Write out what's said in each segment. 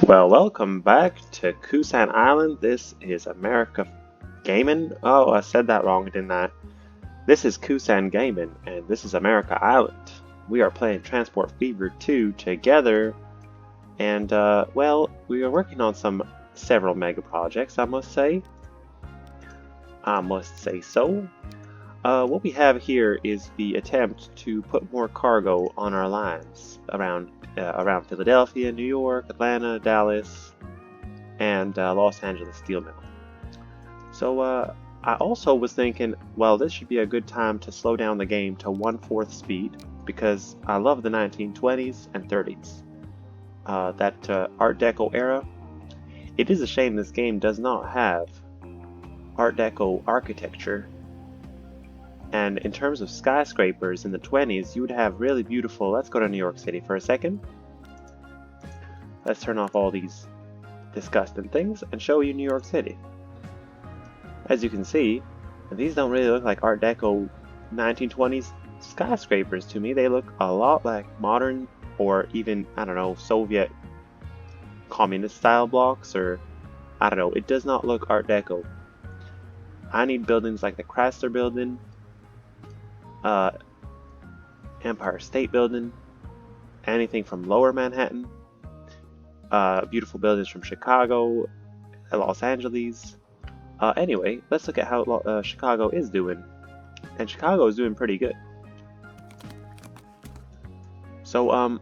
Well, welcome back to Kusan Island. This is America Gaming. Oh, I said that wrong, didn't I? This is Kusan Gaming, and this is America Island. We are playing Transport Fever 2 together, and well, we are working on several mega projects. I must say. I must say so. What we have here is the attempt to put more cargo on our lines around Philadelphia, New York, Atlanta, Dallas, and Los Angeles steel mill. So I also was thinking, well, this should be a good time to slow down the game to 1/4 speed because I love the 1920s and 30s. That Art Deco era. It is a shame this game does not have Art Deco architecture. And in terms of skyscrapers in the 20s, you would have really beautiful. Let's go to New York City for a second. Let's turn off all these disgusting things and show you New York City. As you can see, these don't really look like Art Deco 1920s skyscrapers to me. They look a lot like modern or even, I don't know, Soviet communist style blocks, or I don't know. It does not look Art Deco. I need buildings like the Chrysler Building, Empire State Building, anything from Lower Manhattan, beautiful buildings from Chicago, Los Angeles. Anyway, let's look at how Chicago is doing. And Chicago is doing pretty good. So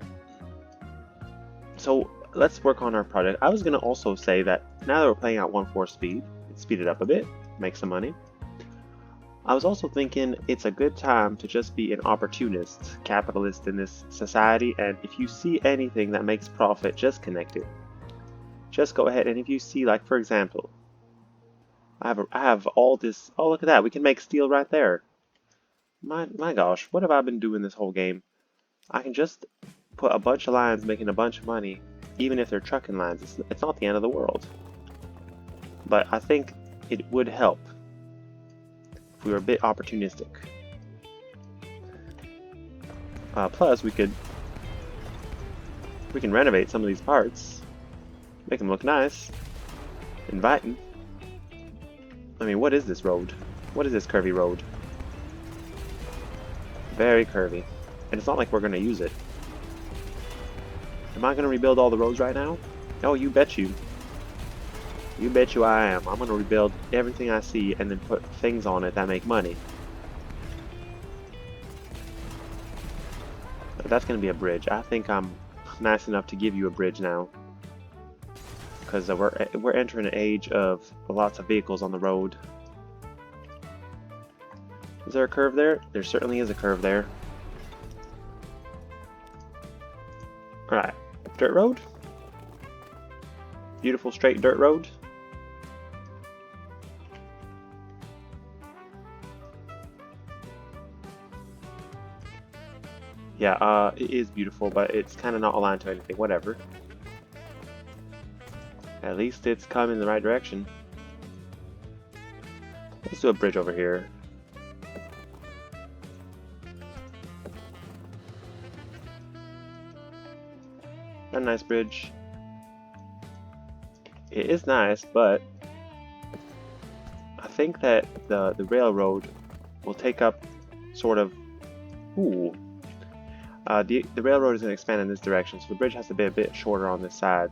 let's work on our project. I was gonna also say that now that we're playing at 1/4 speed, speed it up a bit, make some money. I was also thinking it's a good time to just be an opportunist, capitalist in this society, and if you see anything that makes profit, just connect it. Just go ahead, and if you see, like for example, I have all this. Oh, look at that! We can make steel right there. My gosh, what have I been doing this whole game? I can just put a bunch of lines making a bunch of money, even if they're trucking lines. It's not the end of the world. But I think it would help if we were a bit opportunistic. Plus, we can renovate some of these parts, make them look nice, inviting. I mean, what is this road? What is this curvy road? Very curvy. And it's not like we're going to use it. Am I going to rebuild all the roads right now? Oh, you bet you. You bet you I am. I'm going to rebuild everything I see and then put things on it that make money. That's going to be a bridge. I think I'm nice enough to give you a bridge now. Because we're entering an age of lots of vehicles on the road. Is there a curve there? There certainly is a curve there. Alright, dirt road. Beautiful straight dirt road. Yeah, it is beautiful, but it's kind of not aligned to anything. Whatever. At least it's coming in the right direction. Let's do a bridge over here. A nice bridge. It is nice, but I think that the railroad will take up sort of. Ooh. The railroad is going to expand in this direction, so the bridge has to be a bit shorter on this side.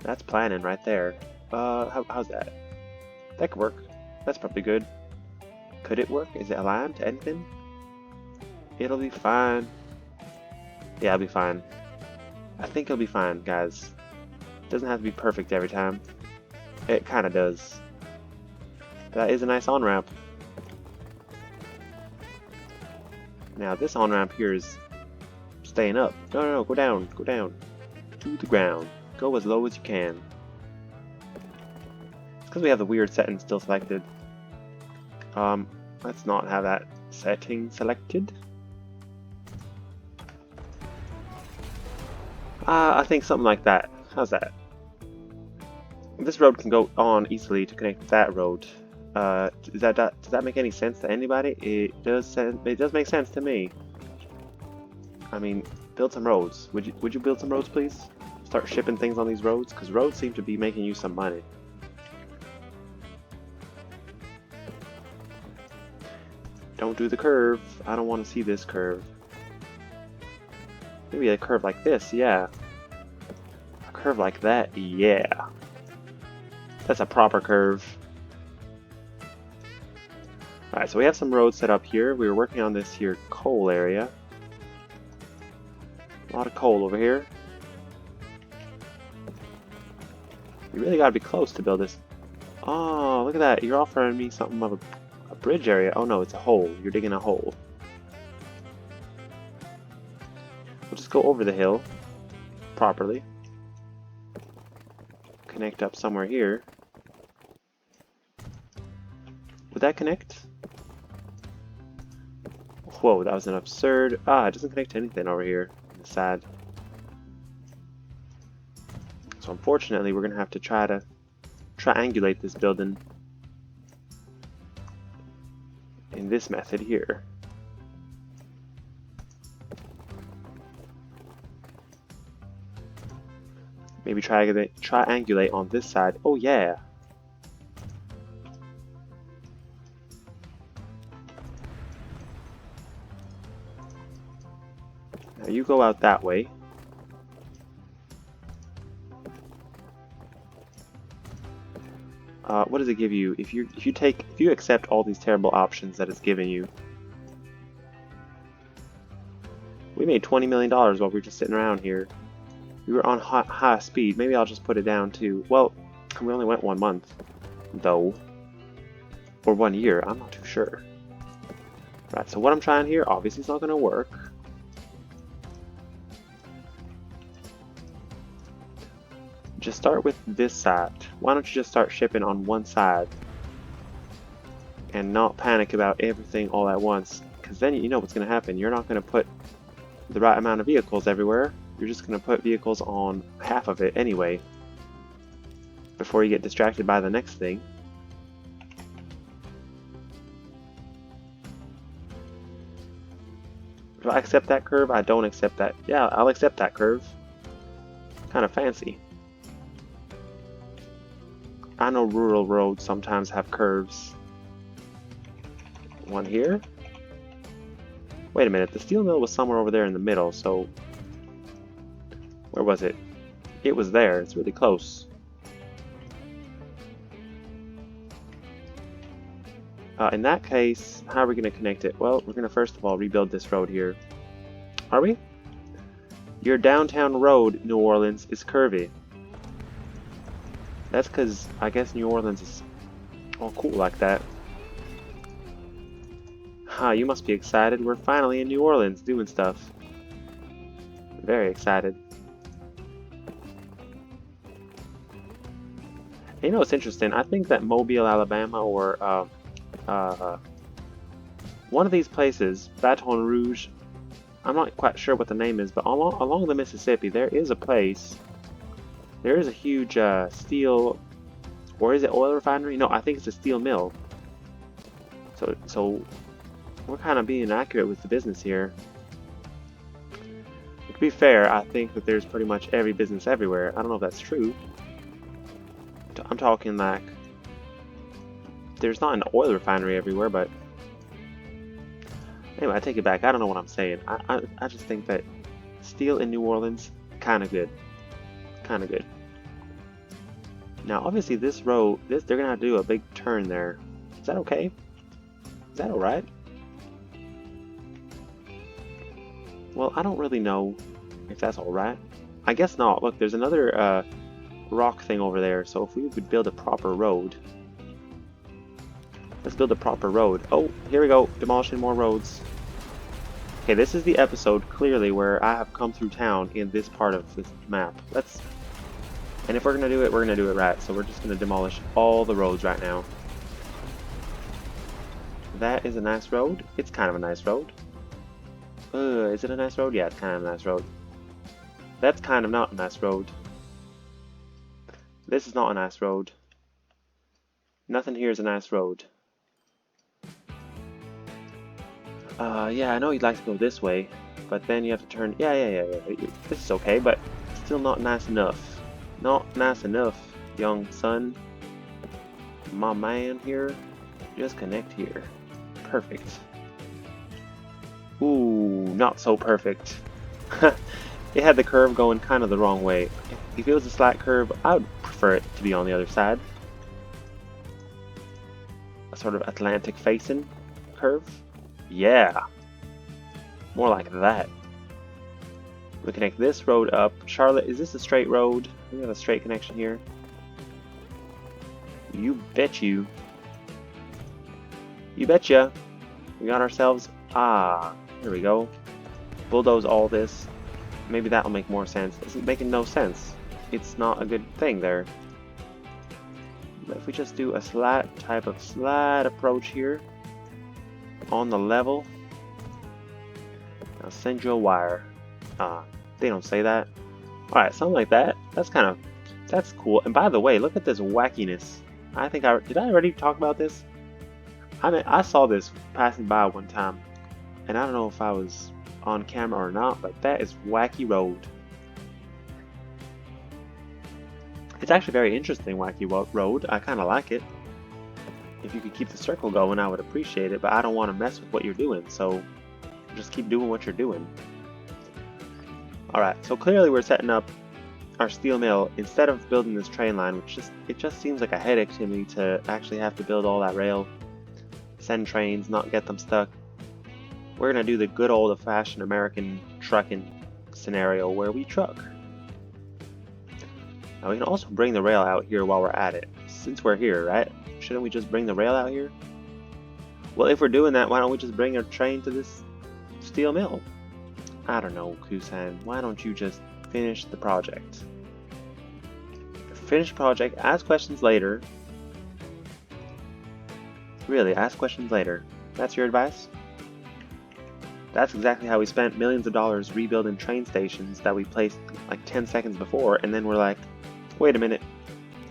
That's planning right there. How's that? That could work. That's probably good. Could it work? Is it aligned to anything? It'll be fine. Yeah, it'll be fine. I think it'll be fine, guys. It doesn't have to be perfect every time. It kind of does. That is a nice on-ramp. Now this on-ramp here is staying up. No, go down. Go down. To the ground. Go as low as you can. It's because we have the weird setting still selected. Let's not have that setting selected. I think something like that. How's that? This road can go on easily to connect with that road. Does that make any sense to anybody? It does make sense to me. I mean, build some roads. Would you build some roads, please? Start shipping things on these roads, because roads seem to be making you some money. Don't do the curve. I don't want to see this curve. Maybe a curve like this, yeah. A curve like that, yeah. That's a proper curve. Alright, so we have some roads set up here. We were working on this here coal area. A lot of coal over here. You really gotta be close to build this. Oh, look at that. You're offering me something of a bridge area. Oh no, it's a hole. You're digging a hole. We'll just go over the hill properly. Connect up somewhere here. Would that connect? Whoa, that was an absurd... Ah, it doesn't connect to anything over here. It's sad. So unfortunately, we're going to have to try to triangulate this building in this method here. Maybe triangulate on this side. Oh yeah! Now you go out that way. What does it give you? If you accept all these terrible options that it's giving you. We made $20 million while we were just sitting around here. We were on high speed. Maybe I'll just put it down to, well, we only went 1 month, though. Or 1 year, I'm not too sure. Right, so what I'm trying here, obviously it's not going to work. Just start with this side. Why don't you just start shipping on one side? And not panic about everything all at once. Because then you know what's going to happen. You're not going to put the right amount of vehicles everywhere. You're just going to put vehicles on half of it anyway. Before you get distracted by the next thing. Do I accept that curve? I don't accept that. Yeah, I'll accept that curve. Kind of fancy. I know rural roads sometimes have curves. One here. Wait a minute, the steel mill was somewhere over there in the middle, so... Where was it? It was there, it's really close. In that case, how are we going to connect it? Well, we're going to first of all rebuild this road here. Are we? Your downtown road, New Orleans, is curvy. That's because I guess New Orleans is all cool like that. Ha, you must be excited. We're finally in New Orleans doing stuff. Very excited. You know what's interesting? I think that Mobile, Alabama, or one of these places, Baton Rouge, I'm not quite sure what the name is, but along the Mississippi, there is a place. There is a huge steel, or is it oil refinery? No, I think it's a steel mill. So we're kind of being accurate with the business here. To be fair, I think that there's pretty much every business everywhere. I don't know if that's true. I'm talking like, there's not an oil refinery everywhere, but anyway, I take it back. I don't know what I'm saying. I just think that steel in New Orleans, kind of good. Kind of good. Now, obviously, this road, they're gonna have to do a big turn there. Is that okay? Is that alright? Well, I don't really know if that's alright. I guess not. Look, there's another rock thing over there. So if we would build a proper road. Let's build a proper road. Oh, here we go. Demolishing more roads. Okay, this is the episode, clearly, where I have come through town in this part of this map. And if we're going to do it, we're going to do it right. So we're just going to demolish all the roads right now. That is a nice road. It's kind of a nice road. Is it a nice road? Yeah, it's kind of a nice road. That's kind of not a nice road. This is not a nice road. Nothing here is a nice road. Yeah, I know you'd like to go this way, but then you have to turn... Yeah. This is okay, but still not nice enough. Not nice enough, young son. My man here. Just connect here. Perfect. Ooh, not so perfect. It had the curve going kind of the wrong way. If it was a slight curve, I would prefer it to be on the other side. A sort of Atlantic facing curve. Yeah. More like that. We connect this road up. Charlotte, is this a straight road? We have a straight connection here. You bet you. You betcha. We got ourselves... Ah, here we go. Bulldoze all this. Maybe that'll make more sense. It's making no sense. It's not a good thing there. But if we just do a slight approach here on the level, I'll send you a wire. They don't say that. Alright, something like that. That's cool. And by the way, look at this wackiness. Did I already talk about this? I saw this passing by one time, and I don't know if I was on camera or not, but that is wacky road. It's actually very interesting, wacky road. I kind of like it. If you could keep the circle going, I would appreciate it, but I don't want to mess with what you're doing, so just keep doing what you're doing. Alright, so clearly we're setting up our steel mill instead of building this train line, which it just seems like a headache to me to actually have to build all that rail, send trains, not get them stuck. We're going to do the good old-fashioned American trucking scenario where we truck. Now we can also bring the rail out here while we're at it. Since we're here, right? Shouldn't we just bring the rail out here? Well, if we're doing that, why don't we just bring a train to this steel mill? I don't know, Kusan. Why don't you just finish the project? Finish the project, ask questions later. Really, ask questions later. That's your advice? That's exactly how we spent millions of dollars rebuilding train stations that we placed like 10 seconds before, and then we're like, wait a minute,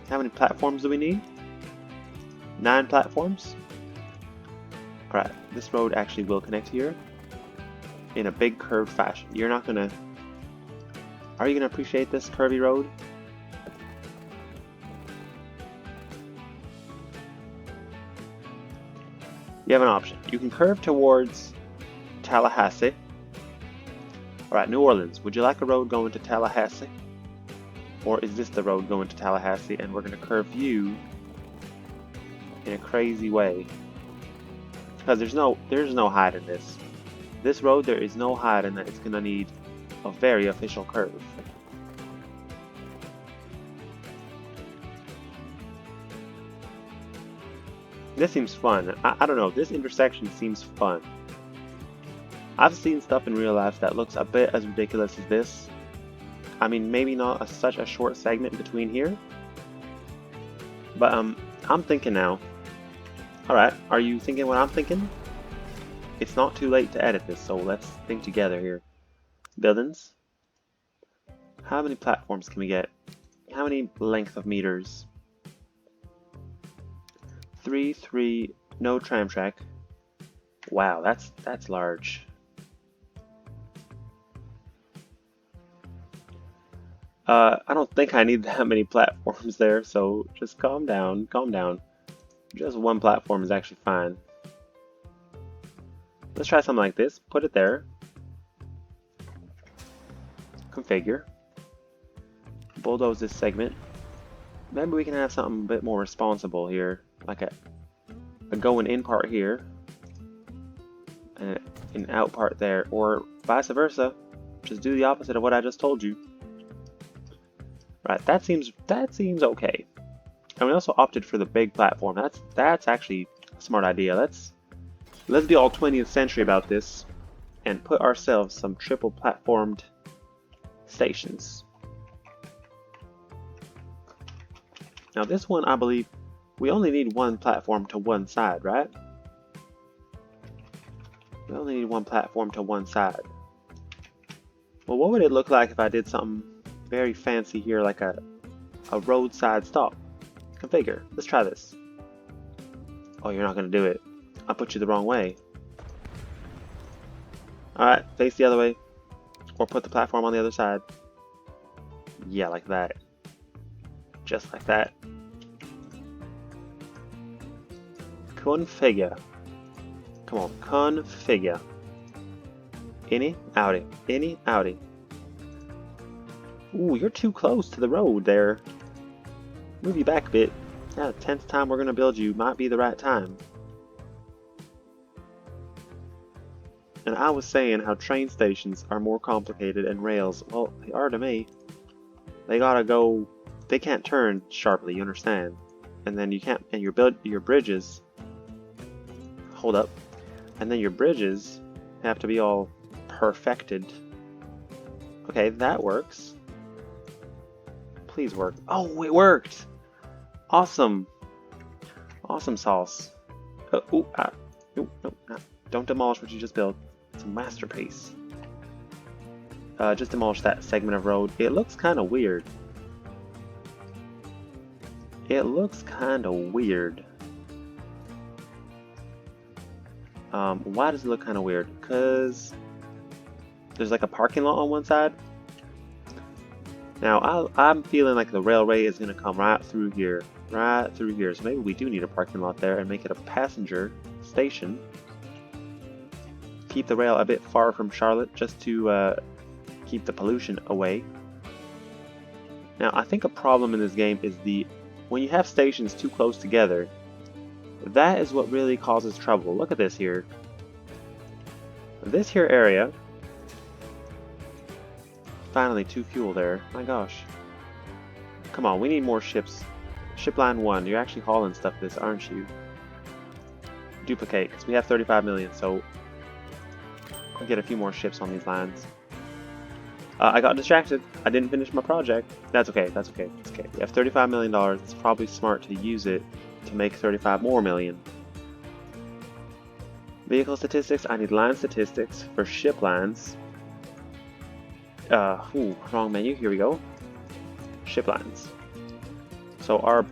how many platforms do we need? 9 platforms? Alright, this road actually will connect here in a big curved fashion. You're not gonna... Are you gonna appreciate this curvy road? You have an option. You can curve towards Tallahassee. Alright, New Orleans. Would you like a road going to Tallahassee? Or is this the road going to Tallahassee and we're going to curve you in a crazy way? Because there's no hiding this. This road, there is no hiding that it's going to need a very official curve. This seems fun. I don't know, this intersection seems fun. I've seen stuff in real life that looks a bit as ridiculous as this. I mean, maybe not such a short segment between here. But I'm thinking now. Alright, are you thinking what I'm thinking? It's not too late to edit this, so let's think together here. Buildings. How many platforms can we get? How many length of meters? 3, no tram track. Wow, that's large. I don't think I need that many platforms there, so just calm down, calm down. Just one platform is actually fine. Let's try something like this. Put it there. Configure. Bulldoze this segment. Maybe we can have something a bit more responsible here, like a going in part here and an out part there, or vice versa. Just do the opposite of what I just told you. Right, that seems okay. And we also opted for the big platform. That's actually a smart idea. Let's be all 20th century about this and put ourselves some triple platformed stations. Now this one, I believe, we only need one platform to one side, right? We only need one platform to one side. Well, what would it look like if I did something very fancy here, like a roadside stop? Configure. Let's try this. Oh, you're not going to do it. I put you the wrong way. Alright, face the other way. Or put the platform on the other side. Yeah, like that. Just like that. Configure. Come on, configure. Innie, outie, innie, outie. Ooh, you're too close to the road there. Move you back a bit. Yeah, 10th time we're gonna build you might be the right time. And I was saying how train stations are more complicated than rails. Well, they are to me. They gotta go. They can't turn sharply. You understand? And then you can't. And your bridges. Hold up. And then your bridges have to be all perfected. Okay, that works. Please work. Oh, it worked! Awesome! Awesome sauce. No, don't demolish what you just built. It's a masterpiece. Just demolish that segment of road. It looks kind of weird. It looks kind of weird. Why does it look kind of weird? Because there's like a parking lot on one side. Now, I'm feeling like the railway is going to come right through here. Right through here. So maybe we do need a parking lot there and make it a passenger station. Keep the rail a bit far from Charlotte just to keep the pollution away. Now, I think a problem in this game is when you have stations too close together, that is what really causes trouble. Look at this here. This here area. Finally, 2 fuel there. My gosh. Come on, we need more ships. Ship line 1, you're actually hauling stuff this, aren't you? Duplicate, because we have 35 million, so I'll get a few more ships on these lines. I got distracted. I didn't finish my project. That's okay, that's okay, that's okay. We have $35 million. It's probably smart to use it to make 35 more million. Vehicle statistics, I need line statistics for ship lines. Wrong menu, here we go. Ship lines. So our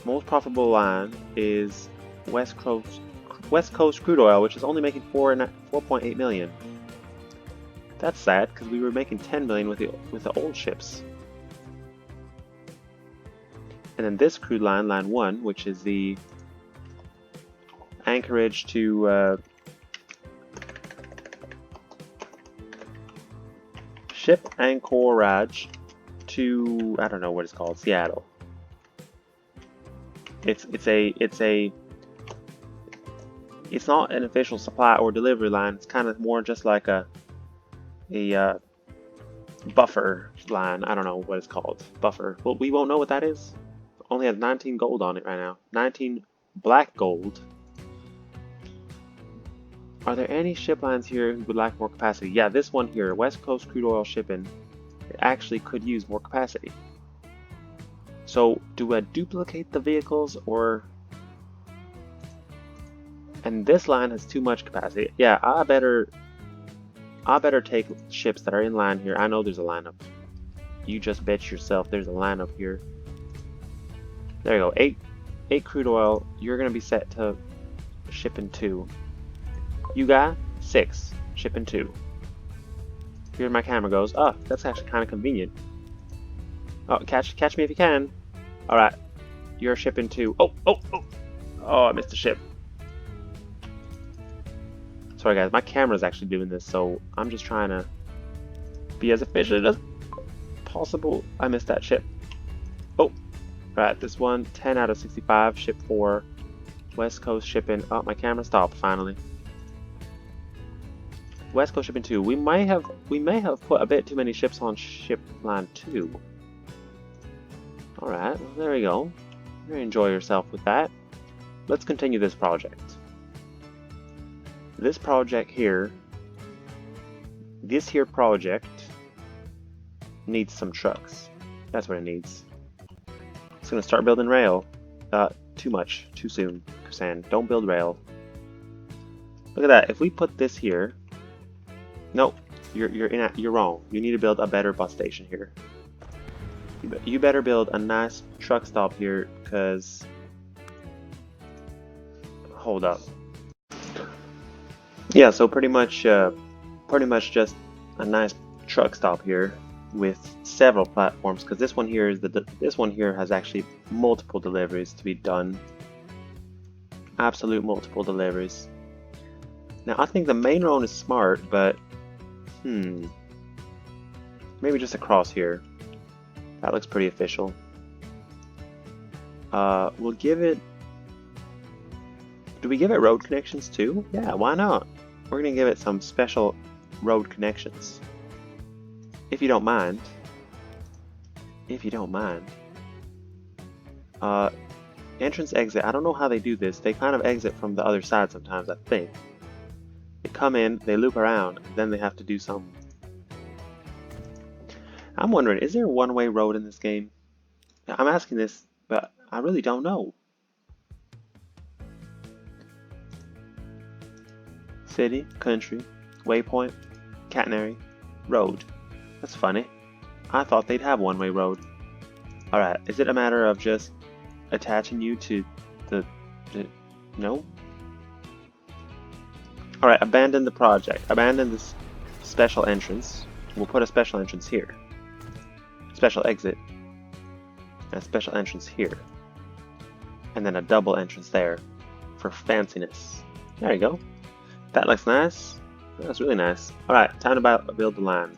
most profitable line is West Coast crude oil, which is only making 4.8 million. That's sad because we were making 10 million with the old ships. And then this crude line, line 1, which is the Anchorage to ship Anchorage to, I don't know what it's called, Seattle. It's not an official supply or delivery line. It's kind of more just like a buffer line. I don't know what it's called. Buffer. Well, we won't know what that is. Only has 19 gold on it right now. 19 black gold. Are there any ship lines here who would like more capacity? Yeah, this one here, West Coast crude oil shipping, it actually could use more capacity. So, do I duplicate the vehicles or... And this line has too much capacity. Yeah, I better take ships that are in line here. I know there's a lineup. You just bet yourself there's a lineup here. There you go. 8 crude oil. You're gonna be set to shipping 2. You got 6. Shipping 2. Here my camera goes. Oh, that's actually kind of convenient. Oh, catch me if you can. All right, you're shipping 2. Oh, I missed the ship. Sorry guys, my camera's actually doing this, so I'm just trying to be as efficient as possible. I missed that ship. Oh, right, this one, 10 out of 65, ship 4, West Coast shipping. Oh, my camera stopped finally. West Coast shipping 2. We may have put a bit too many ships on ship line 2. All right, well, there we go. You enjoy yourself with that. Let's continue this project. This project here, project needs some trucks. That's what it needs. It's gonna start building rail. Too much, too soon. Kusan, don't build rail. Look at that. If we put this here, nope, you're wrong. You need to build a better bus station here. You better build a nice truck stop here, cause hold up. Yeah, so pretty much just a nice truck stop here. with several platforms, because this one here is this one here has actually multiple deliveries to be done. Absolute multiple deliveries. Now I think the main road is smart, but maybe just across here. That looks pretty official. We'll give it. Do we give it road connections too? Yeah, why not? We're gonna give it some special road connections. If you don't mind. If you don't mind. Entrance exit. I don't know how they do this. They kind of exit from the other side sometimes, I think. They come in, they loop around, then they have to do some. I'm wondering, is there a one-way road in this game? I'm asking this, but I really don't know. City, country, waypoint, catenary, road. That's funny. I thought they'd have one-way road. Alright, is it a matter of just attaching you to the no? Alright, abandon the project. Abandon this special entrance. We'll put a special entrance here. Special exit. And a special entrance here. And then a double entrance there for fanciness. There you go. That looks nice. That's really nice. Alright, time to build the line.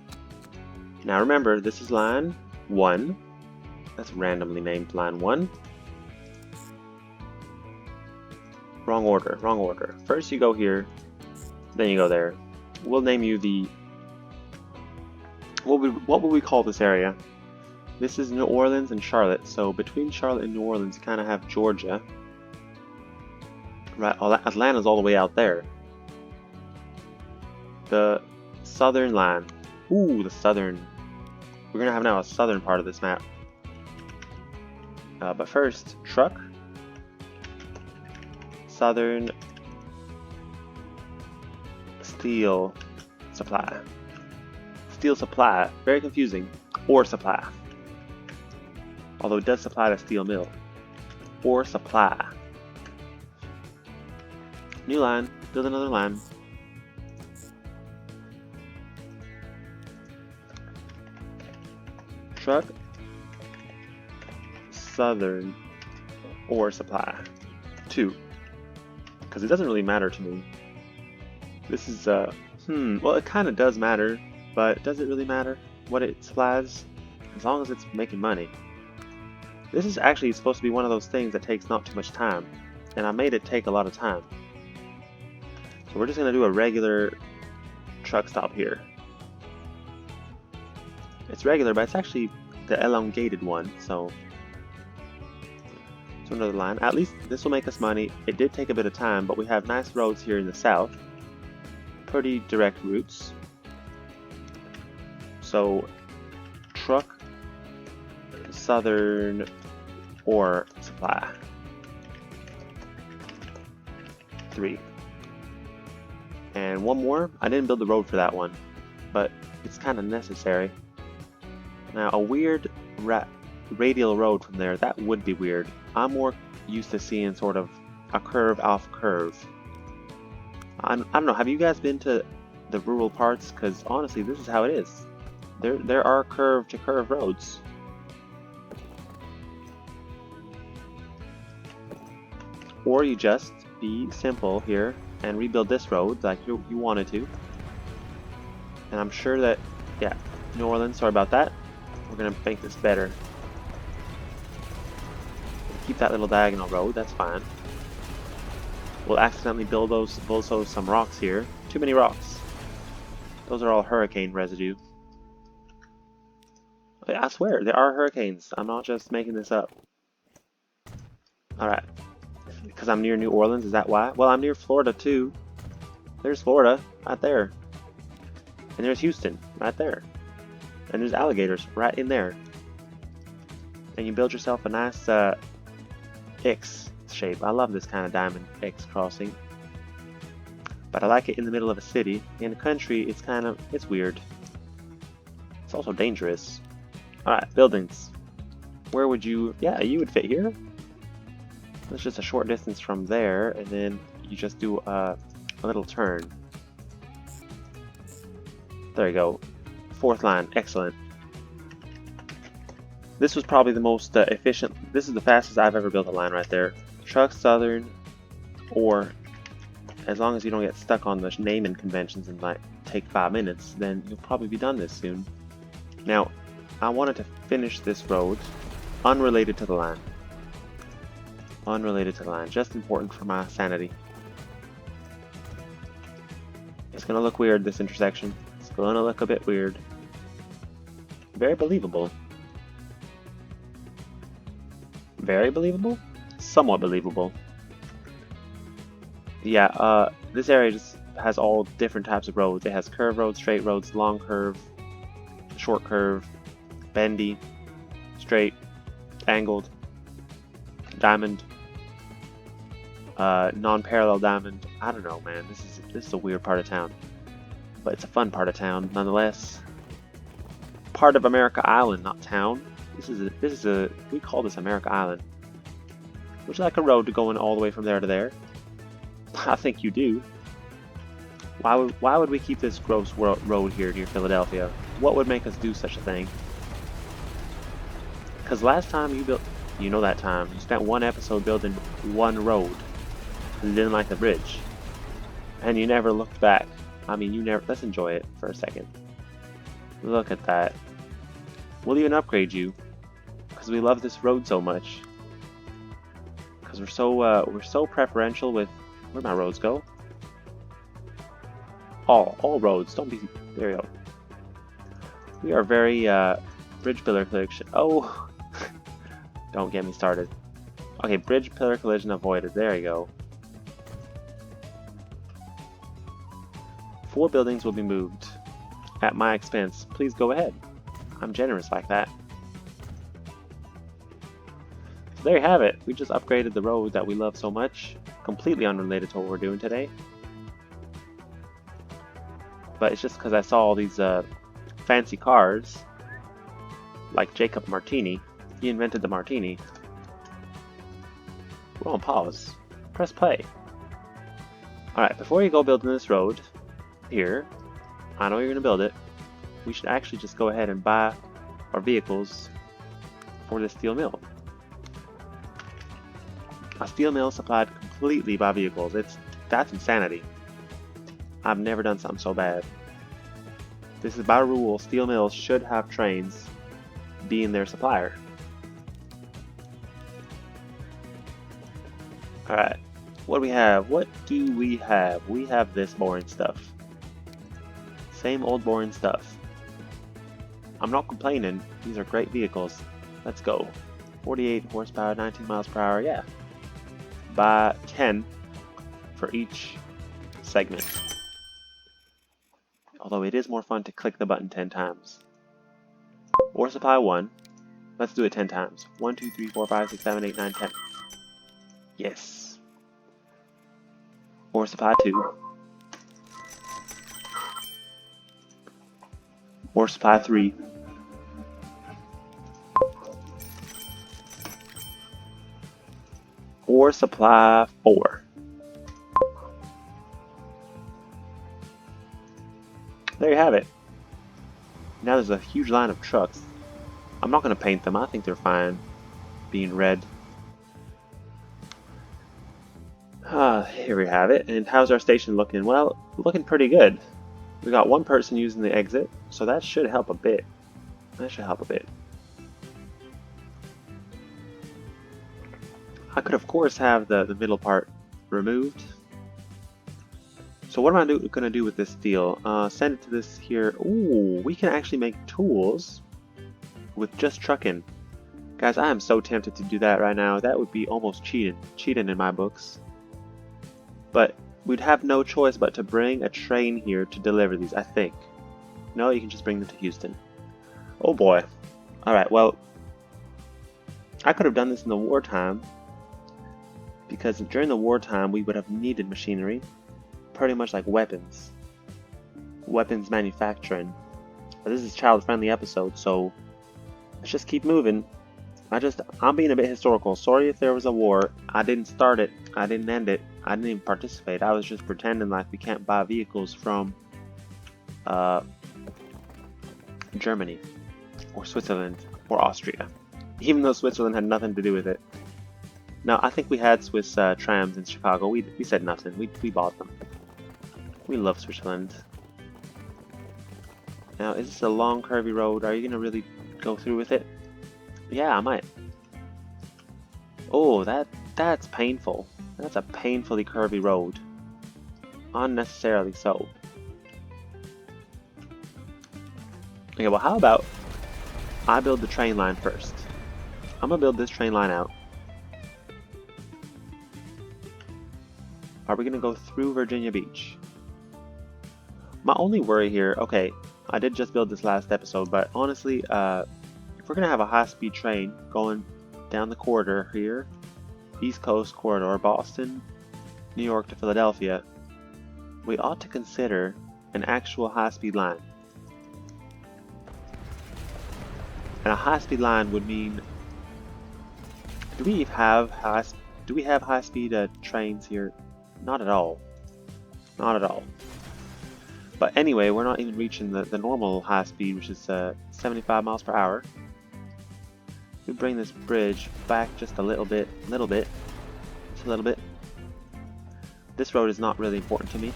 Now remember, this is line 1. That's randomly named line 1. Wrong order, wrong order. First you go here, then you go there. We'll name you the... What would we call this area? This is New Orleans and Charlotte, so between Charlotte and New Orleans you kind of have Georgia. Right, Atlanta's all the way out there. The southern line. Ooh, the southern. We're gonna have now a southern part of this map. But first, truck. Southern steel supply. Steel supply. Very confusing. Ore supply. Although it does supply the steel mill. Ore supply. New line. Build another line. Truck, southern ore supply 2, because it doesn't really matter to me. This is well, it kind of does matter, but does it really matter what it supplies as long as it's making money? This is actually supposed to be one of those things that takes not too much time, and I made it take a lot of time. So we're just gonna do a regular truck stop here. It's regular, but it's actually the elongated one, so another line. At least this will make us money. It did take a bit of time, but we have nice roads here in the south. Pretty direct routes. So, truck, southern ore supply. 3. And one more. I didn't build the road for that one, but it's kind of necessary. Now, a weird radial road from there, that would be weird. I'm more used to seeing sort of a curve off curve. I don't know, have you guys been to the rural parts? Because honestly, this is how it is. There are curve to curve roads. Or you just be simple here and rebuild this road like you wanted to. And I'm sure that, yeah, New Orleans, sorry about that. We're gonna make this better. Keep that little diagonal road, that's fine. We'll accidentally build also some rocks here. Too many rocks. Those are all hurricane residue. I swear, there are hurricanes. I'm not just making this up. Alright. Because I'm near New Orleans, is that why? Well, I'm near Florida too. There's Florida, right there. And there's Houston, right there. And there's alligators right in there. And you build yourself a nice X shape. I love this kind of diamond X crossing. But I like it in the middle of a city. In the country, it's weird. It's also dangerous. Alright, buildings. Where would you... Yeah, you would fit here. It's just a short distance from there, and then you just do a little turn. There you go. 4th line, excellent. This was probably the most efficient. This is the fastest I've ever built a line right there. Truck Southern, or as long as you don't get stuck on the naming conventions and like take 5 minutes, then you'll probably be done this soon. Now, I wanted to finish this road unrelated to the line. Unrelated to the line, just important for my sanity. It's gonna look weird, this intersection. It's gonna look a bit weird. Very believable. Very believable? Somewhat believable. Yeah, this area just has all different types of roads. It has curved roads, straight roads, long curve, short curve, bendy, straight, angled, diamond, non-parallel diamond. I don't know, man. This is a weird part of town, but it's a fun part of town nonetheless. Part of America Island, not town. We call this America Island. Would you like a road to going all the way from there to there? I think you do. Why would we keep this gross road here near Philadelphia? What would make us do such a thing? Because last time you built, you know that time, you spent one episode building one road. And you didn't like the bridge. And you never looked back. I mean, let's enjoy it for a second. Look at that. We'll even upgrade you. Because we love this road so much. Because we're so preferential with, where'd my roads go? All roads, don't be, there you go. We are very, bridge pillar collision. Oh, don't get me started. Okay, bridge pillar collision avoided, there you go. 4 buildings will be moved at my expense. Please go ahead. I'm generous like that. So there you have it. We just upgraded the road that we love so much. Completely unrelated to what we're doing today. But it's just because I saw all these fancy cars, like Jacob Martini. He invented the martini. We're on pause. Press play. Alright, before you go building this road, here, I know you're going to build it. We should actually just go ahead and buy our vehicles for this steel mill. A steel mill supplied completely by vehicles. That's insanity. I've never done something so bad. This is by rule, steel mills should have trains being their supplier. Alright, what do we have? What do we have? We have this boring stuff. Same old boring stuff. I'm not complaining, these are great vehicles. Let's go. 48 horsepower, 19 miles per hour, yeah. Buy 10 for each segment. Although it is more fun to click the button 10 times. Ore supply 1. Let's do it 10 times. 1, 2, 3, 4, 5, 6, 7, 8, 9, 10. Yes. Ore supply 2. Ore supply 3. Ore supply 4. There you have it. Now there's a huge line of trucks. I'm not going to paint them. I think they're fine being red. Here we have it. And how's our station looking? Well, looking pretty good. We got one person using the exit, so that should help a bit. That should help a bit. I could, of course, have the middle part removed. So what am I going to do with this steel? Send it to this here. Ooh, we can actually make tools with just Truckin. Guys, I am so tempted to do that right now. That would be almost cheating. Cheating in my books. But we'd have no choice but to bring a train here to deliver these, I think. No, you can just bring them to Houston. Oh boy. Alright, well, I could have done this in the wartime. Because during the wartime, we would have needed machinery. Pretty much like weapons. Weapons manufacturing. But this is a child-friendly episode, so let's just keep moving. I'm being a bit historical. Sorry if there was a war. I didn't start it. I didn't end it. I didn't even participate. I was just pretending like we can't buy vehicles from Germany or Switzerland or Austria. even though Switzerland had nothing to do with it. No, I think we had Swiss trams in Chicago. We said nothing. We bought them. We love Switzerland. Now, is this a long, curvy road? Are you gonna really go through with it? Yeah, I might. Oh, that's painful. That's a painfully curvy road. Unnecessarily so. Okay, well, how about I build the train line first? I'm gonna build this train line out. Are we gonna go through Virginia Beach? My only worry here, okay, I did just build this last episode, but honestly, if we're gonna have a high-speed train going down the corridor here, East Coast corridor, Boston, New York to Philadelphia, we ought to consider an actual high-speed line. And a high-speed line would mean, do we have high-speed trains here? Not at all. Not at all. But anyway, we're not even reaching the normal high speed, which is 75 miles per hour. We bring this bridge back just a little bit, just a little bit. This road is not really important to me.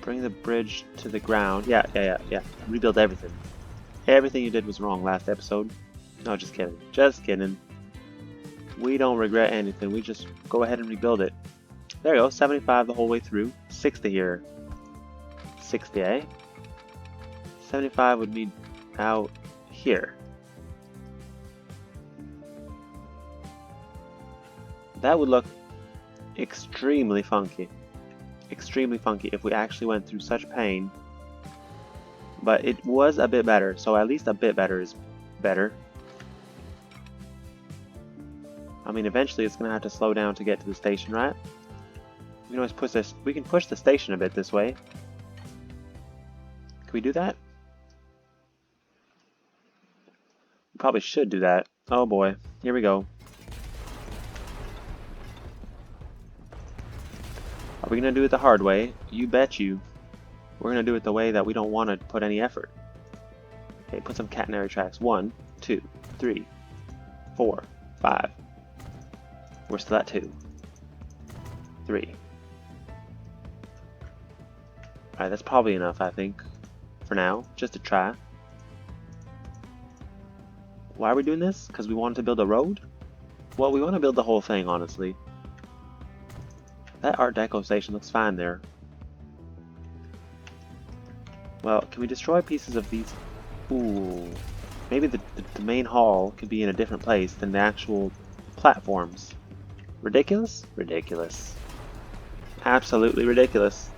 Bring the bridge to the ground. Yeah. Rebuild everything. Everything you did was wrong last episode. No, just kidding. Just kidding. We don't regret anything. We just go ahead and rebuild it. There you go. 75 the whole way through. 60 here. 60, eh? 75 would mean out here. That would look extremely funky. Extremely funky if we actually went through such pain. But it was a bit better, so at least a bit better is better. I mean, eventually it's going to have to slow down to get to the station, right? We can always push this. We can push the station a bit this way. Can we do that? We probably should do that. Oh boy, here we go. Are we going to do it the hard way? You bet you. We're going to do it the way that we don't want to put any effort. Okay, put some catenary tracks. 1, 2, 3, 4, 5. We're still at 2. 3. Alright, that's probably enough, I think, for now, just to try. Why are we doing this? Because we wanted to build a road? Well, we want to build the whole thing, honestly. That Art Deco station looks fine there. Well, can we destroy pieces of these? Ooh. Maybe the main hall could be in a different place than the actual platforms. Ridiculous? Ridiculous. Absolutely ridiculous.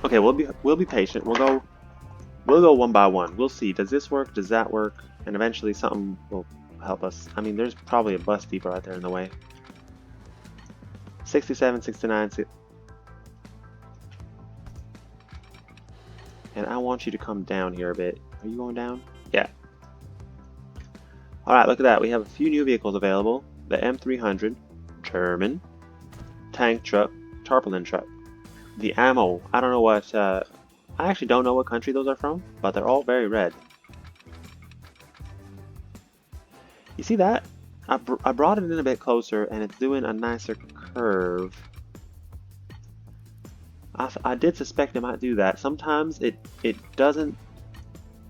Okay, we'll be patient. We'll go one by one. We'll see. Does this work? Does that work? And eventually something will help us. I mean, there's probably a bus depot right there in the way. 67, 69. And I want you to come down here a bit. Are you going down? Yeah. Alright, look at that. We have a few new vehicles available. The M300, German, tank truck, tarpaulin truck. The ammo, I don't know what, I actually don't know what country those are from, but they're all very red. You see that? I brought it in a bit closer and it's doing a nicer curve. I did suspect it might do that. Sometimes it doesn't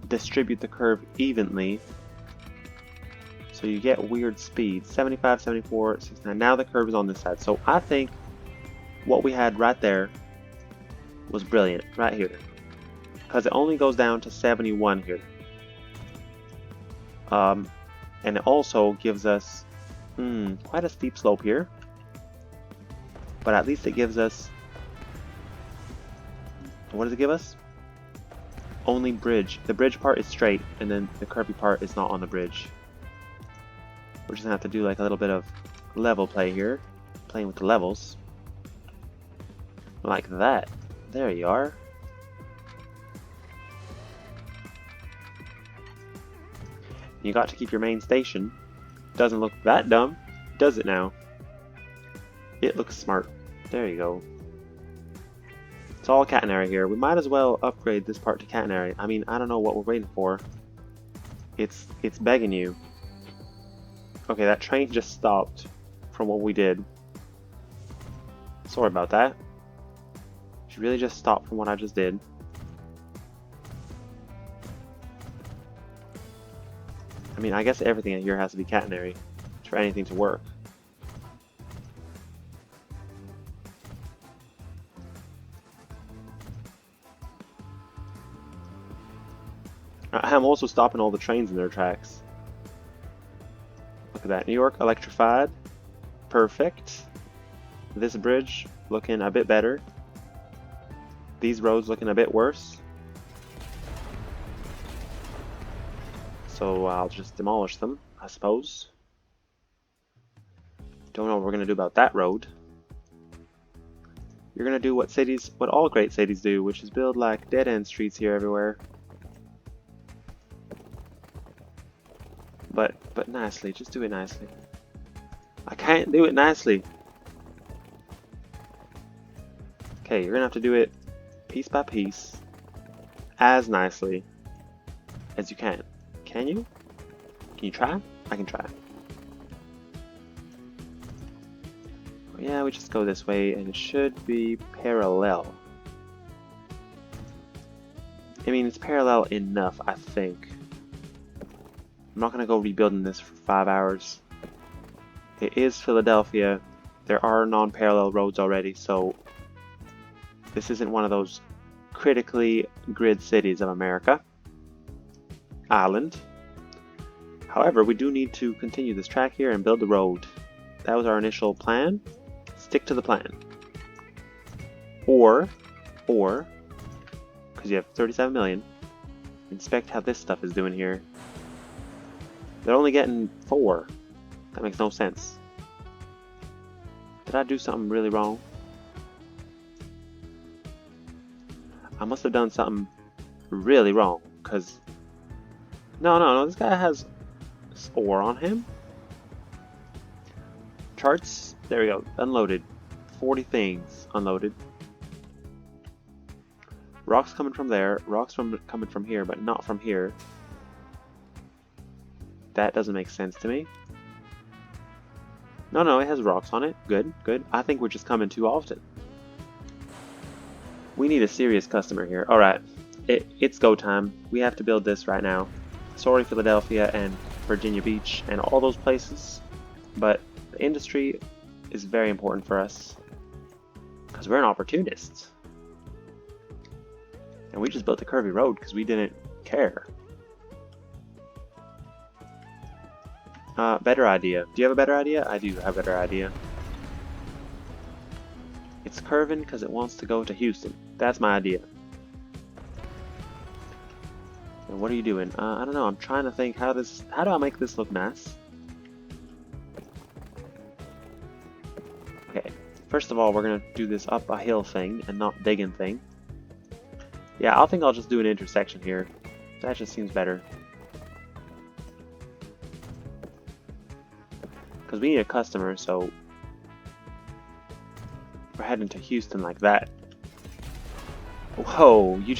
distribute the curve evenly. So you get weird speeds. 75, 74, 69. Now the curve is on this side. So I think what we had right there was brilliant. Right here. Because it only goes down to 71 here. And it also gives us quite a steep slope here. But at least it gives us... What does it give us? Only bridge. The bridge part is straight, and then the curvy part is not on the bridge. We're just gonna have to do like a little bit of level play here. Playing with the levels. Like that. There you are. You got to keep your main station. Doesn't look that dumb, does it now? It looks smart. There you go. It's all catenary here. We might as well upgrade this part to catenary. I mean, I don't know what we're waiting for. It's begging you. Okay, that train just stopped from what we did. Sorry about that. She really just stopped from what I just did. I mean, I guess everything here has to be catenary for anything to work. I'm also stopping all the trains in their tracks. Look at that. New York electrified. Perfect. This bridge looking a bit better. These roads looking a bit worse. So I'll just demolish them, I suppose. Don't know what we're going to do about that road. You're going to do what all great cities do, which is build like dead-end streets here everywhere. But nicely, just do it nicely. I can't do it nicely. Okay, you're gonna have to do it piece by piece, as nicely as you can. Can you? Can you try? I can try. Yeah, we just go this way, and it should be parallel. I mean, it's parallel enough, I think. I'm not gonna go rebuilding this for 5 hours. It is Philadelphia. There are non-parallel roads already, so this isn't one of those critically grid cities of America. Island. However, we do need to continue this track here and build the road. That was our initial plan. Stick to the plan. Or, because you have 37 million, inspect how this stuff is doing here. They're only getting 4. That makes no sense. Did I do something really wrong? I must have done something really wrong, because... No, this guy has ore on him. Charts, there we go, unloaded. 40 things unloaded. Rocks coming from there, rocks coming from here, but not from here. That doesn't make sense to me. No, it has rocks on it. Good. I think we're just coming too often. We need a serious customer here. Alright, it's go time. We have to build this right now. Sorry, Philadelphia and Virginia Beach and all those places, but the industry is very important for us because we're an opportunist. And we just built a curvy road because we didn't care. Better idea. Do you have a better idea? I do have a better idea. It's curving because it wants to go to Houston. That's my idea. And what are you doing? I don't know. I'm trying to think how do I make this look nice? Okay. First of all, we're gonna do this up a hill thing and not digging thing. Yeah, I think I'll just do an intersection here. That just seems better. Because we need a customer, so we're heading to Houston like that. Whoa, you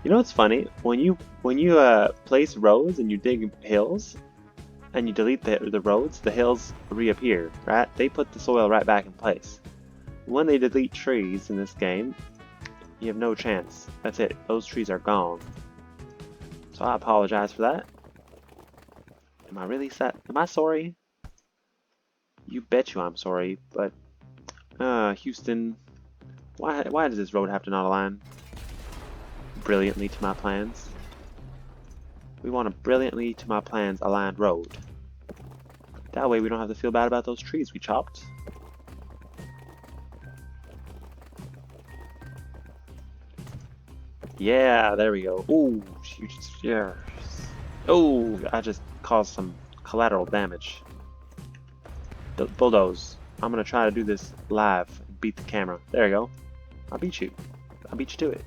know what's funny? When you place roads and you dig hills and you delete the roads, the hills reappear, right? They put the soil right back in place. When they delete trees in this game, you have no chance. That's it. Those trees are gone. So I apologize for that. Am I really sad? Am I sorry? You bet you I'm sorry, but Houston, why does this road have to not align brilliantly to my plans? We want a brilliantly to my plans aligned road. That way we don't have to feel bad about those trees we chopped. Yeah, there we go. Ooh, yeah. Oh, I just caused some collateral damage. Bulldoze. I'm gonna try to do this live and beat the camera. There you go. I beat you. I beat you to it.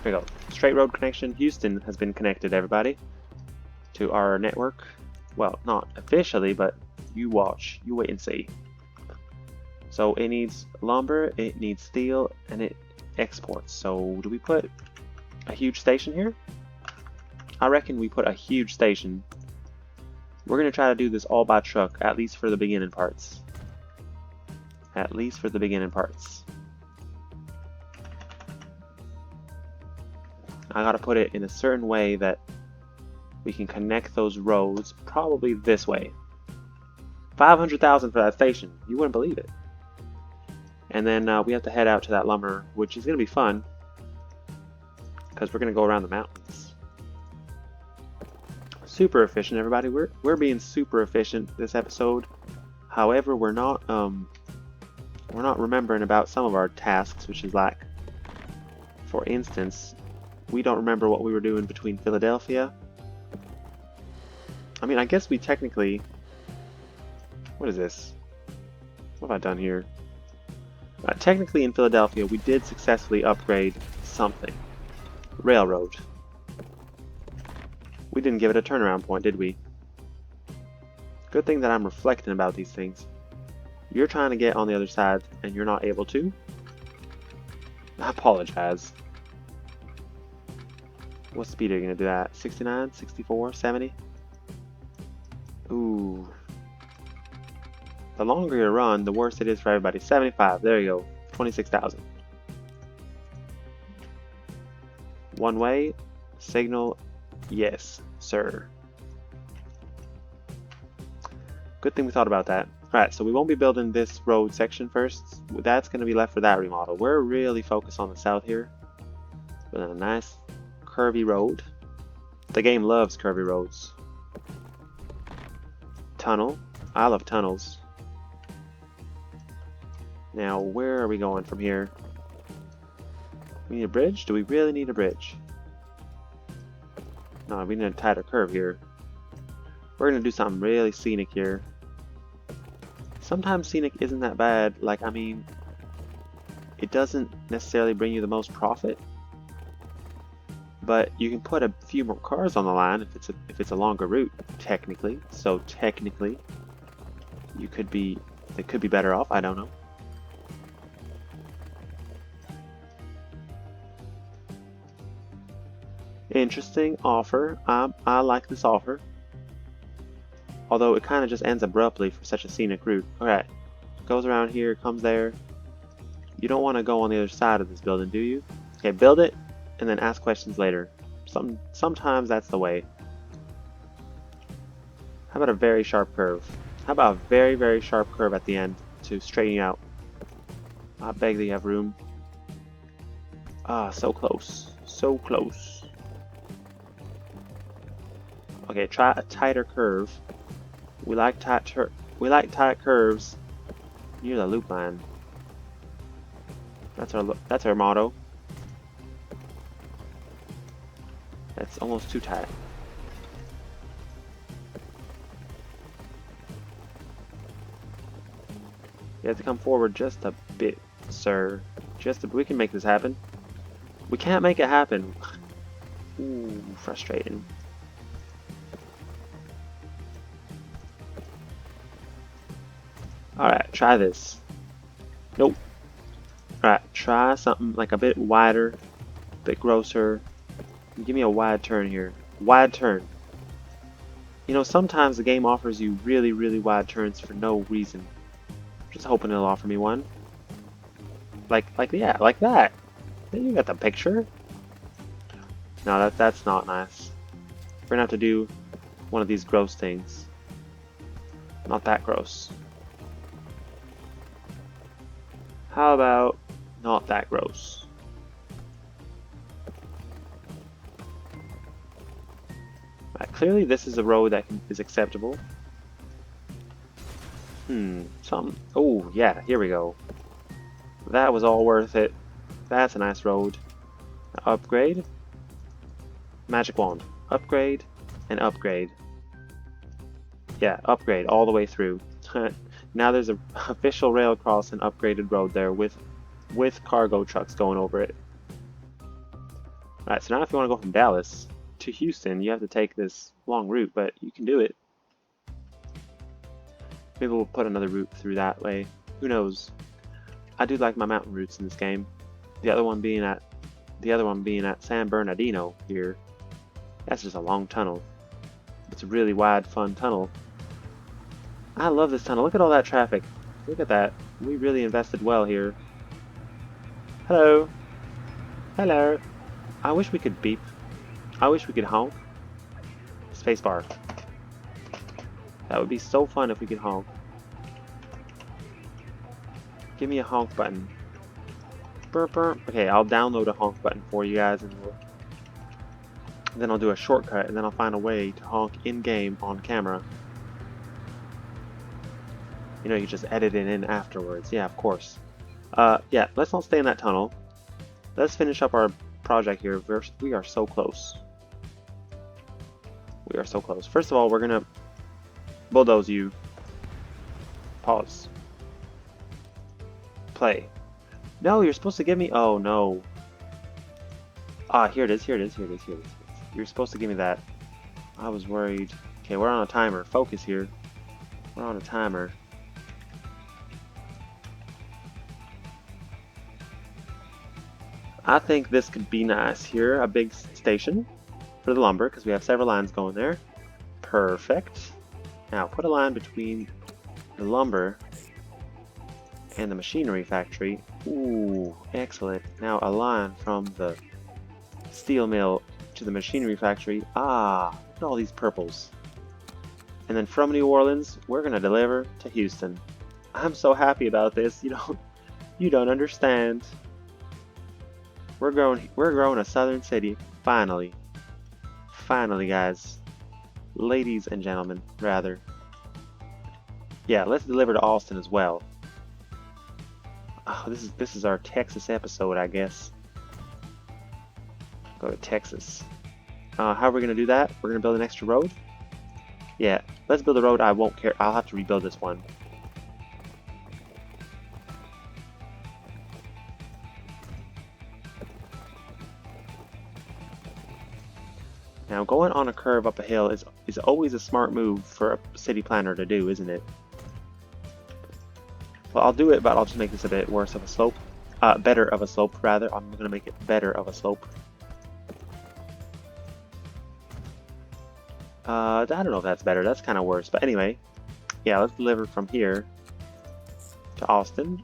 There you go. Straight road connection. Houston has been connected, everybody, to our network. Well, not officially, but you watch. You wait and see. So it needs lumber, it needs steel, and it exports. So do we put a huge station here? I reckon we put a huge station. We're going to try to do this all by truck, at least for the beginning parts. At least for the beginning parts. I gotta put it in a certain way that we can connect those roads, probably this way. 500,000 for that station. You wouldn't believe it. And then we have to head out to that lumber, which is gonna be fun because we're gonna go around the mountains. Super efficient, everybody. We're being super efficient this episode. However, we're not remembering about some of our tasks, which is like, for instance, we don't remember what we were doing between Philadelphia. I mean, I guess we technically... What is this? What have I done here? Technically in Philadelphia, we did successfully upgrade something. Railroad. We didn't give it a turnaround point, did we? Good thing that I'm reflecting about these things. You're trying to get on the other side, and you're not able to? I apologize. What speed are you going to do that? 69, 64, 70? Ooh. The longer you run, the worse it is for everybody. 75, there you go. 26,000. One way, signal, yes, sir. Good thing we thought about that. Alright, so we won't be building this road section first. That's going to be left for that remodel. We're really focused on the south here. Building a nice curvy road. The game loves curvy roads. Tunnel. I love tunnels. Now, where are we going from here? We need a bridge? Do we really need a bridge? No, we need a tighter curve here. We're going to do something really scenic here. Sometimes scenic isn't that bad. Like, I mean, it doesn't necessarily bring you the most profit. But you can put a few more cars on the line if it's a longer route, technically. So technically, they could be better off. I don't know. Interesting offer. I like this offer. Although it kind of just ends abruptly for such a scenic route. Alright, goes around here, comes there. You don't want to go on the other side of this building, do you? Okay, build it, and then ask questions later. Sometimes that's the way. How about a very sharp curve? How about a very, very sharp curve at the end to straighten you out? I beg that you have room. Ah, so close. So close. Okay, try a tighter curve. We like tight curves near the loop line. That's our motto. That's almost too tight. You have to come forward just a bit, sir. We can make this happen. We can't make it happen. Ooh, frustrating. Alright, try this. Nope. Alright, try something like a bit wider, a bit grosser. Give me a wide turn here. Wide turn. You know, sometimes the game offers you really, really wide turns for no reason. Just hoping it'll offer me one. Yeah, like that. You got the picture. No, that's not nice. We're gonna have to do one of these gross things. Not that gross. How about not that gross? Right, clearly this is a road that is acceptable. Oh yeah, here we go. That was all worth it. That's a nice road. Now upgrade. Magic wand. Upgrade and upgrade. Yeah, upgrade all the way through. Now there's an official rail cross and upgraded road there with cargo trucks going over it. Alright, so now if you want to go from Dallas to Houston, you have to take this long route, but you can do it. Maybe we'll put another route through that way. Who knows? I do like my mountain routes in this game. The other one being at San Bernardino here. That's just a long tunnel. It's a really wide, fun tunnel. I love this tunnel. Look at all that traffic. Look at that. We really invested well here. Hello. Hello. I wish we could beep. I wish we could honk. Spacebar. That would be so fun if we could honk. Give me a honk button. Burp, burp. Okay, I'll download a honk button for you guys, and then I'll do a shortcut, and then I'll find a way to honk in-game on camera. You know, you just edit it in afterwards. Yeah, of course. Yeah, let's not stay in that tunnel. Let's finish up our project here. We are so close. We are so close. First of all, we're gonna bulldoze you. Pause. Play. No, you're supposed to give me... Oh, no. Ah, here it is, here it is, here it is, here it is. You're supposed to give me that. I was worried. Okay, we're on a timer. Focus here. We're on a timer. I think this could be nice here. A big station for the lumber, because we have several lines going there. Perfect. Now, put a line between the lumber and the machinery factory. Ooh, excellent. Now a line from the steel mill to the machinery factory. Ah, look at all these purples. And then from New Orleans, we're gonna deliver to Houston. I'm so happy about this. You don't understand. We're growing a southern city. Finally. Finally, guys. Ladies and gentlemen, rather. Yeah, let's deliver to Austin as well. Oh, this is our Texas episode, I guess. Go to Texas. How are we gonna do that? We're gonna build an extra road? Yeah, let's build a road. I won't care. I'll have to rebuild this one. Now, going on a curve up a hill is always a smart move for a city planner to do, isn't it? Well, I'll do it, but I'll just make this a bit worse of a slope. Better of a slope, rather. I'm going to make it better of a slope. I don't know if that's better. That's kind of worse. But anyway, yeah, let's deliver from here to Austin,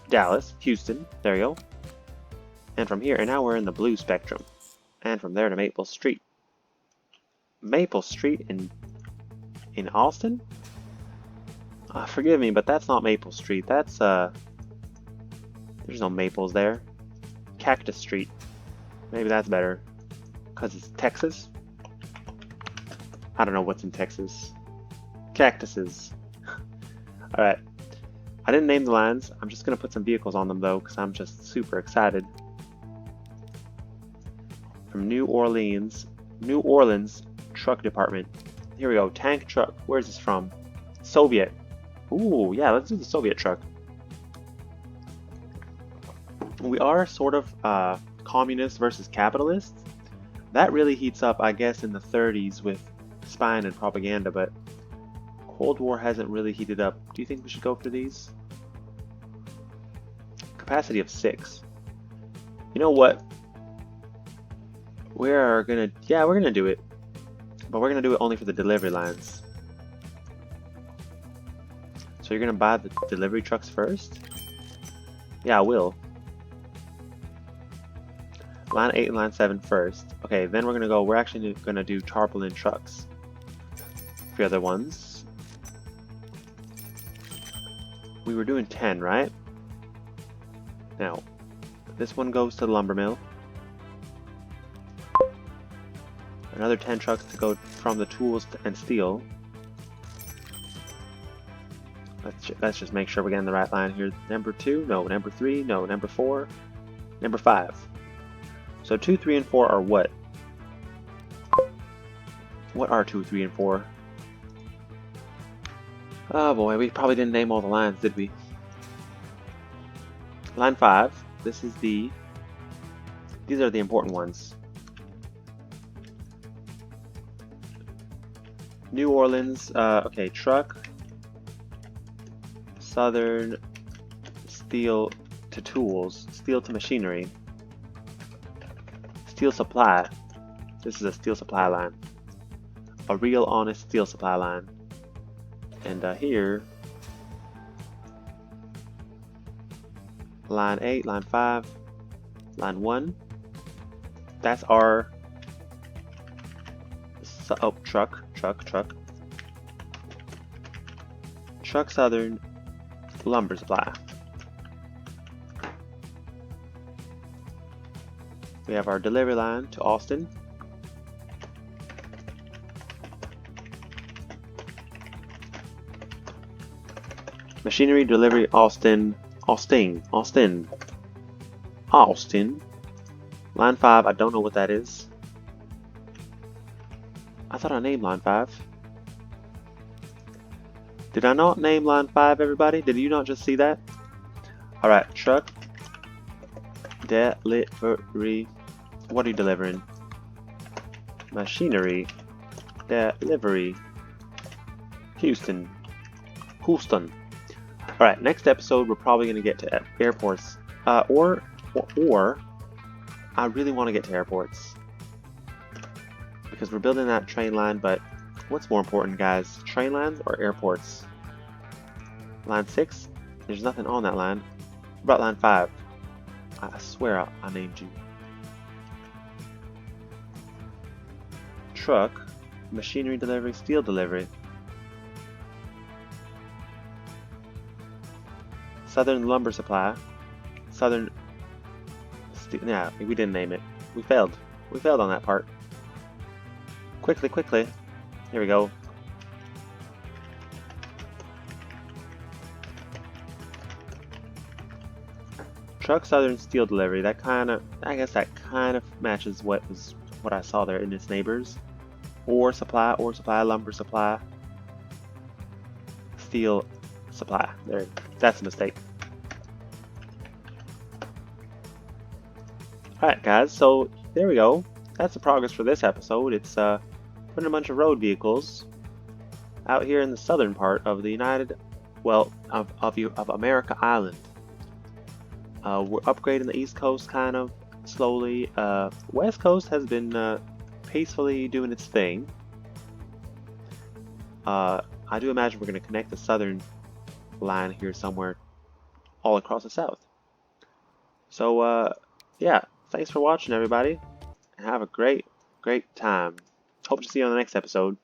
Dallas, Houston. There you go. And from here, and now we're in the blue spectrum. And from there to Maple Street. Maple Street in Austin? Forgive me, but that's not Maple Street. That's, there's no maples there. Cactus Street. Maybe that's better. Because it's Texas? I don't know what's in Texas. Cactuses. Alright. I didn't name the lines. I'm just going to put some vehicles on them, though, because I'm just super excited. From New Orleans Truck Department. Here we go. Tank truck. Where's this from? Soviet. Ooh, yeah, let's do the Soviet truck. We are sort of communist versus capitalist. That really heats up, I guess, in the 30s with spying and propaganda, but Cold War hasn't really heated up. Do you think we should go for these? Capacity of 6. You know what? We're gonna do it. But we're gonna do it only for the delivery lines. So you're gonna buy the delivery trucks first? Yeah, I will. Line 8 and line 7 first. Okay, then we're actually gonna do tarpaulin trucks. For the other ones. We were doing 10, right? Now, this one goes to the lumber mill. Another 10 trucks to go from the tools and steel. Let's just make sure we're getting the right line here. Number 2, no. Number 3, no. Number 4, number 5. So 2, 3, and 4 are what? What are 2, 3, and 4? Oh boy, we probably didn't name all the lines, did we? Line 5. These are the important ones. New Orleans, okay, truck, Southern steel to tools, steel to machinery, steel supply. This is a steel supply line, a real honest steel supply line. And here, line 8, line 5, line 1. That's our truck. Truck Southern lumber supply. We have our delivery line to Austin. Machinery delivery Austin. Line 5, I don't know what that is. I thought I named line 5. Did I not name line 5, everybody? Did you not just see that? Alright, truck delivery. What are you delivering? Machinery delivery. Houston. Alright, next episode we're probably going to get to airports. Or I really want to get to airports. Because we're building that train line, but what's more important, guys? Train lines or airports? Line 6? There's nothing on that line. What about line 5? I swear I named you. Truck, machinery delivery, steel delivery. Southern lumber supply. Southern steel. Yeah, we didn't name it. We failed. We failed on that part. Quickly. Here we go. Truck Southern steel delivery. That I guess that kind of matches what I saw there in its neighbors. Ore supply, lumber supply, steel supply. There, that's a mistake. Alright guys, so there we go. That's the progress for this episode. It's putting a bunch of road vehicles out here in the southern part of the of America Island. We're upgrading the East Coast kind of slowly. West Coast has been peacefully doing its thing. I do imagine we're going to connect the southern line here somewhere all across the south. So yeah, thanks for watching everybody. Have a great time. Hope to see you on the next episode.